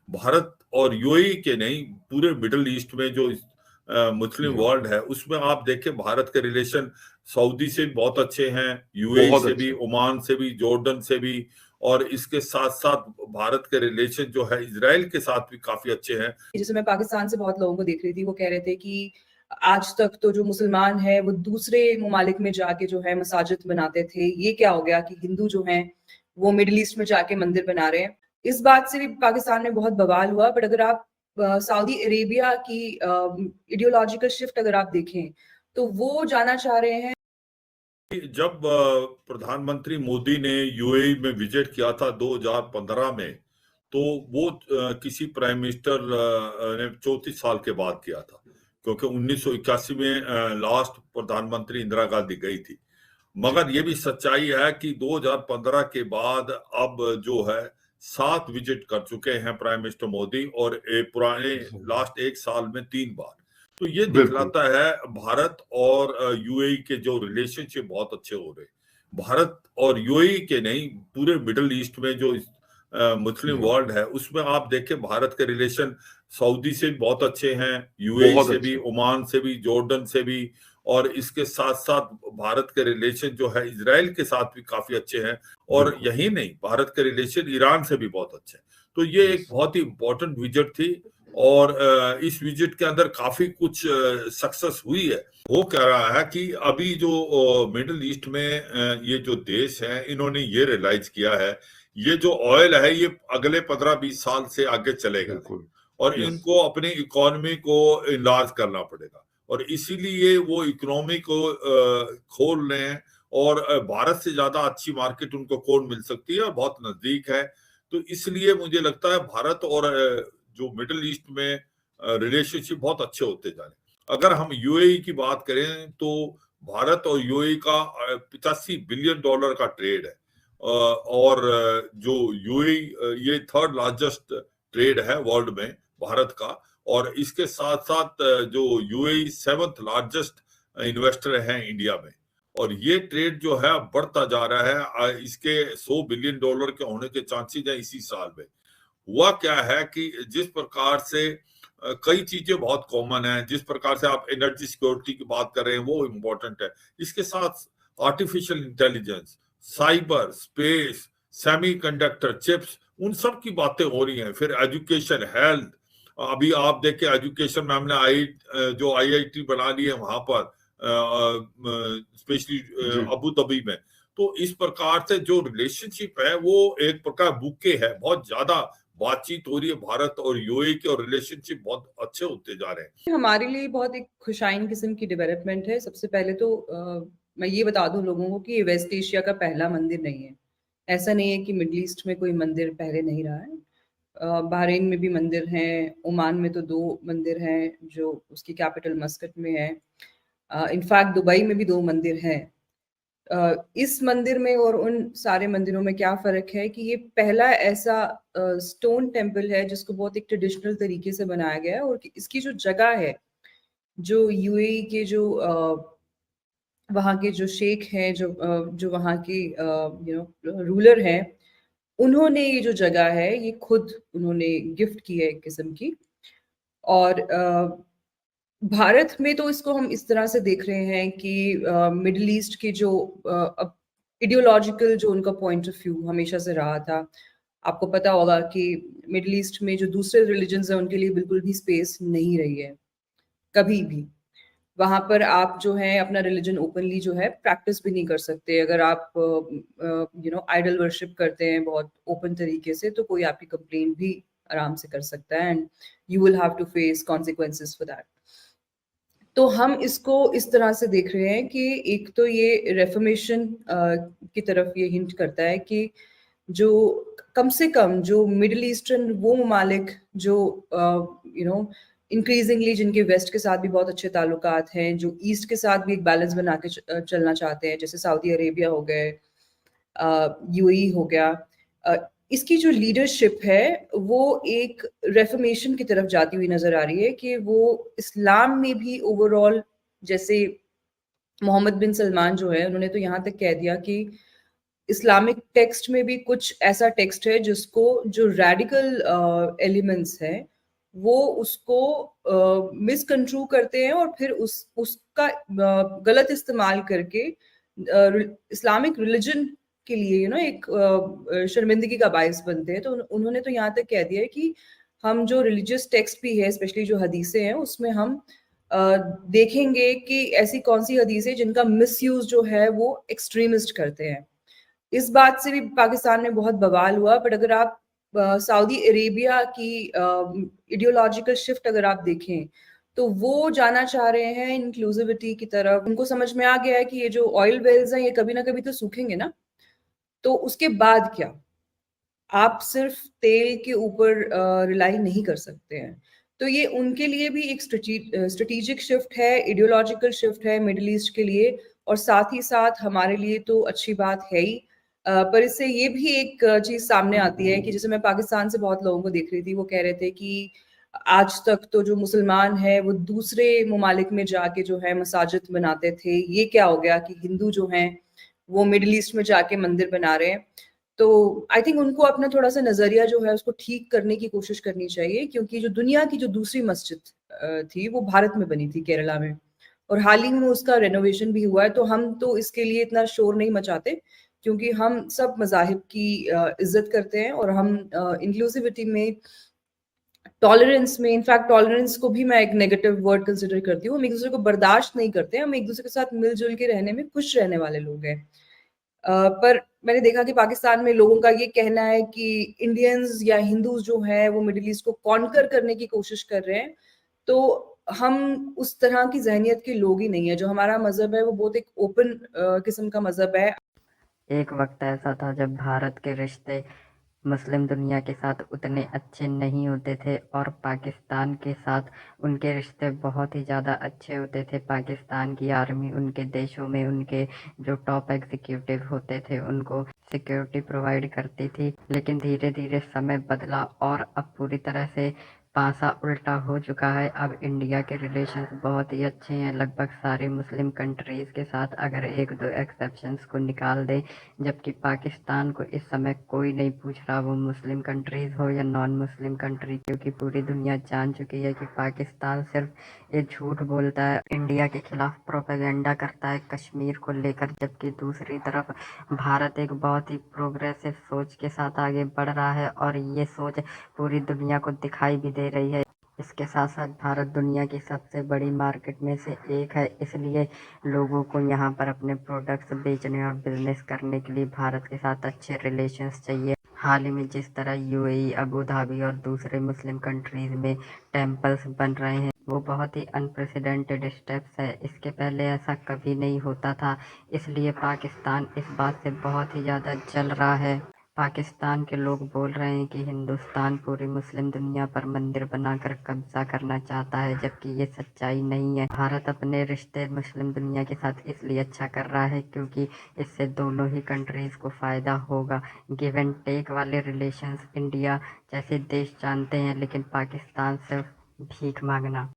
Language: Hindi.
भारत और यूएई के नहीं, पूरे मिडिल ईस्ट में जो मुस्लिम वर्ल्ड है उसमें आप देखें भारत के रिलेशन सऊदी से भी बहुत अच्छे हैं, यूएई से भी, ओमान से भी, जॉर्डन से भी, और इसके साथ साथ भारत के रिलेशन जो है इजराइल के साथ भी काफी अच्छे हैं। जैसे मैं पाकिस्तान से बहुत लोगों को देख रही थी, वो कह रहे थे कि आज तक तो जो मुसलमान है वो दूसरे ममालिक में जाके जो है मसाजिद बनाते थे, ये क्या हो गया कि हिंदू जो हैं वो मिडिल ईस्ट में जाके मंदिर बना रहे हैं। इस बात से भी पाकिस्तान में बहुत बवाल हुआ। बट अगर आप सऊदी अरेबिया की आइडियोलॉजिकल शिफ्ट अगर आप देखें तो वो जाना चाह रहे हैं। जब प्रधानमंत्री मोदी ने यूएई में विजिट किया था 2015 में, तो वो किसी प्राइम मिनिस्टर ने 34 साल के बाद किया था, क्योंकि 1981 में लास्ट प्रधानमंत्री इंदिरा गांधी गई थी। मगर ये भी सच्चाई है कि 2015 के बाद अब जो है 7 विजिट कर चुके हैं प्राइम मिनिस्टर मोदी, और पुराने लास्ट 1 साल में 3 बार। तो ये दिखलाता है भारत और यूएई के जो रिलेशनशिप बहुत अच्छे हो रहे। भारत और यूएई के नहीं, पूरे मिडिल ईस्ट में जो मुस्लिम वर्ल्ड है उसमें आप देखें भारत के रिलेशन सऊदी से भी बहुत अच्छे हैं, यूएई से भी, ओमान से भी, जॉर्डन से भी, और इसके साथ साथ भारत के रिलेशन जो है इजराइल के साथ भी काफी अच्छे हैं। और यही नहीं, भारत के रिलेशन ईरान से भी बहुत अच्छे हैं। तो ये एक बहुत ही इंपॉर्टेंट विजिट थी, और इस विजिट के अंदर काफी कुछ सक्सेस हुई है। वो कह रहा है कि अभी जो मिडिल ईस्ट में ये जो देश है इन्होंने ये रियलाइज किया है, ये जो ऑयल है ये अगले 15-20 साल से आगे चलेगा, और इनको अपनी इकोनॉमी को इनलार्ज करना पड़ेगा, और इसीलिए वो इकोनॉमी को खोल रहे हैं। और भारत से ज्यादा अच्छी मार्केट उनको कौन मिल सकती है, और बहुत नजदीक है। तो इसलिए मुझे लगता है भारत और जो मिडिल ईस्ट में रिलेशनशिप बहुत अच्छे होते जा रहे हैं। अगर हम यूएई की बात करें तो भारत और यूएई का 85 बिलियन डॉलर का ट्रेड है, और जो यूएई ये 3rd लार्जेस्ट ट्रेड है वर्ल्ड में भारत का, और इसके साथ साथ जो यूएई 7th लार्जेस्ट इन्वेस्टर है इंडिया में, और ये ट्रेड जो है बढ़ता जा रहा है। इसके 100 बिलियन डॉलर के होने के चांसेस हैं इसी साल में। हुआ क्या है कि जिस प्रकार से कई चीजें बहुत कॉमन है, जिस प्रकार से आप एनर्जी सिक्योरिटी की बात कर रहे हैं वो इम्पोर्टेंट है, इसके साथ artificial intelligence, cyber space, semiconductor chips, उन सब की बातें हो रही हैं। फिर एजुकेशन, हेल्थ, अभी आप देखें एजुकेशन में हमने जो आईआईटी बना ली है वहां पर, स्पेशली अबू धाबी में। तो इस प्रकार से जो रिलेशनशिप है वो एक प्रकार बुके है, बहुत ज्यादा बातचीत हो रही है भारत और यूएई के, और रिलेशनशिप बहुत अच्छे होते जा रहे हैं। हमारे लिए बहुत एक खुशाइन किस्म की डेवलपमेंट है। सबसे पहले तो मैं ये बता दूं लोगों को कि ये वेस्ट एशिया का पहला मंदिर नहीं है। ऐसा नहीं है कि मिडिल ईस्ट में कोई मंदिर पहले नहीं रहा है। बहरीन में भी मंदिर हैं, ओमान में तो 2 मंदिर हैं जो उसकी कैपिटल मस्कट में है। इनफैक्ट दुबई में भी 2 मंदिर हैं। इस मंदिर में और उन सारे मंदिरों में क्या फ़र्क है कि ये पहला ऐसा स्टोन टेम्पल है जिसको बहुत एक ट्रेडिशनल तरीके से बनाया गया है, और इसकी जो जगह है, जो यूएई के जो वहाँ के जो शेख हैं, जो वहाँ के रूलर हैं, उन्होंने ये जो जगह है ये खुद उन्होंने गिफ्ट की है एक किस्म की। और भारत में तो इसको हम इस तरह से देख रहे हैं कि मिडिल ईस्ट के जो आइडियोलॉजिकल जो उनका पॉइंट ऑफ व्यू हमेशा से रहा था। आपको पता होगा कि मिडिल ईस्ट में जो दूसरे रिलीजन्स हैं उनके लिए बिल्कुल भी स्पेस नहीं रही है, कभी भी। वहाँ पर आप जो है अपना रिलीजन ओपनली जो है प्रैक्टिस भी नहीं कर सकते। अगर आप आइडल वर्शिप करते हैं बहुत ओपन तरीके से, तो कोई आपकी कंप्लेंट भी आराम से कर सकता है, and you will have to face consequences for that. तो हम इसको इस तरह से देख रहे हैं कि एक तो ये रेफॉर्मेशन की तरफ ये हिंट करता है कि जो कम से कम जो मिडिल ईस्टर्न वो ममालिक जो इंक्रीजिंगली जिनके वेस्ट के साथ भी बहुत अच्छे ताल्लुकात हैं, जो ईस्ट के साथ भी एक बैलेंस बना के चलना चाहते हैं, जैसे सऊदी अरेबिया हो गए, यूएई हो गया, इसकी जो लीडरशिप है वो एक रेफॉर्मेशन की तरफ जाती हुई नजर आ रही है कि वो इस्लाम में भी ओवरऑल, जैसे मोहम्मद बिन सलमान जो है उन्होंने तो यहाँ तक कह दिया कि इस्लामिक टेक्स्ट में भी कुछ ऐसा टेक्स्ट है जिसको जो रेडिकल एलिमेंट्स हैं वो उसको मिसकंस्ट्रू करते हैं और फिर उसका गलत इस्तेमाल करके इस्लामिक रिलीजन के लिए एक शर्मिंदगी का बायस बनते हैं। तो उन्होंने तो यहाँ तक कह दिया है कि हम जो रिलीजियस टेक्स्ट भी है, स्पेशली जो हदीसें हैं, उसमें हम देखेंगे कि ऐसी कौन सी हदीस है जिनका मिसयूज जो है वो एक्सट्रीमिस्ट करते हैं। इस बात से भी पाकिस्तान में बहुत बवाल हुआ। बट अगर आप सऊदी अरेबिया की इडियोलॉजिकल शिफ्ट अगर आप देखें तो वो जाना चाह रहे हैं इंक्लूसिविटी की तरफ। उनको समझ में आ गया है कि ये जो ऑयल वेल्स हैं ये कभी ना कभी तो सूखेंगे ना, तो उसके बाद क्या? आप सिर्फ तेल के ऊपर रिलाई नहीं कर सकते हैं। तो ये उनके लिए भी एक स्ट्रेटेजिक शिफ्ट है, आइडियोलॉजिकल शिफ्ट है मिडिल ईस्ट के लिए, और साथ ही साथ हमारे लिए तो अच्छी बात है ही। पर इससे ये भी एक चीज सामने आती है कि जैसे मैं पाकिस्तान से बहुत लोगों को देख रही थी, वो कह रहे थे कि आज तक तो जो मुसलमान है वो दूसरे ममालिक में जाके जो है मसाजिद बनाते थे, ये क्या हो गया कि हिंदू जो हैं वो मिडिल ईस्ट में जाके मंदिर बना रहे हैं। तो आई थिंक उनको अपना थोड़ा-सा नज़रिया जो है उसको ठीक करने की कोशिश करनी चाहिए, क्योंकि जो दुनिया की जो दूसरी मस्जिद थी वो भारत में बनी थी, केरला में, और हाल ही में उसका रेनोवेशन भी हुआ है। तो हम तो इसके लिए इतना शोर नहीं मचाते, क्योंकि हम सब मज़ाहिब की इज़्ज़त करते हैं, और हम इंक्लूसिविटी में, टॉलरेंस में, इनफैक्ट टॉलरेंस को भी मैं एक नेगेटिव वर्ड कंसिडर करती हूँ। हम एक-दूसरे को बर्दाश्त नहीं करते, हम एक-दूसरे के साथ मिल-जुल के रहने में खुश रहने वाले लोग हैं। पर मैंने देखा कि पाकिस्तान में लोगों का ये कहना है कि इंडियंस या हिंदूज जो हैं वो मिडिल ईस्ट को कॉन्कर करने की कोशिश कर रहे हैं। तो हम उस तरह की ज़हनियत के लोग ही नहीं है। जो हमारा मज़हब है वो बहुत एक ओपन किस्म का मज़हब है। एक वक्त ऐसा था जब भारत के रिश्ते मुस्लिम दुनिया के साथ उतने अच्छे नहीं होते थे और पाकिस्तान के साथ उनके रिश्ते बहुत ही ज़्यादा अच्छे होते थे। पाकिस्तान की आर्मी उनके देशों में उनके जो टॉप एग्जीक्यूटिव होते थे उनको सिक्योरिटी प्रोवाइड करती थी, लेकिन धीरे धीरे समय बदला और अब पूरी तरह से पासा उल्टा हो चुका है। अब इंडिया के रिलेशंस बहुत ही अच्छे हैं लगभग सारी मुस्लिम कंट्रीज़ के साथ, अगर एक दो एक्सेप्शंस को निकाल दें, जबकि पाकिस्तान को इस समय कोई नहीं पूछ रहा वो मुस्लिम कंट्रीज़ हो या नॉन मुस्लिम कंट्री, क्योंकि पूरी दुनिया जान चुकी है कि पाकिस्तान सिर्फ ये झूठ बोलता है, इंडिया के खिलाफ प्रोपेगेंडा करता है कश्मीर को लेकर, जबकि दूसरी तरफ भारत एक बहुत ही प्रोग्रेसिव सोच के साथ आगे बढ़ रहा है और ये सोच पूरी दुनिया को दिखाई भी दे रही है। इसके साथ साथ भारत दुनिया की सबसे बड़ी मार्केट में से एक है, इसलिए लोगों को यहाँ पर अपने प्रोडक्ट्स बेचने और बिजनेस करने के लिए भारत के साथ अच्छे रिलेशंस चाहिए। हाल ही में जिस तरह यूएई, अबू धाबी और दूसरे मुस्लिम कंट्रीज में टेम्पल्स बन रहे हैं वो बहुत ही अनप्रेसिडेंटेड स्टेप्स है। इसके पहले ऐसा कभी नहीं होता था, इसलिए पाकिस्तान इस बात से बहुत ही ज़्यादा जल रहा है। पाकिस्तान के लोग बोल रहे हैं कि हिंदुस्तान पूरी मुस्लिम दुनिया पर मंदिर बनाकर कब्जा करना चाहता है, जबकि ये सच्चाई नहीं है। भारत अपने रिश्ते मुस्लिम दुनिया के साथ इसलिए अच्छा कर रहा है क्योंकि इससे दोनों ही कंट्रीज को फ़ायदा होगा। गिव एंड टेक वाले रिलेशंस इंडिया जैसे देश जानते हैं, लेकिन पाकिस्तान सिर्फ भीख मांगना।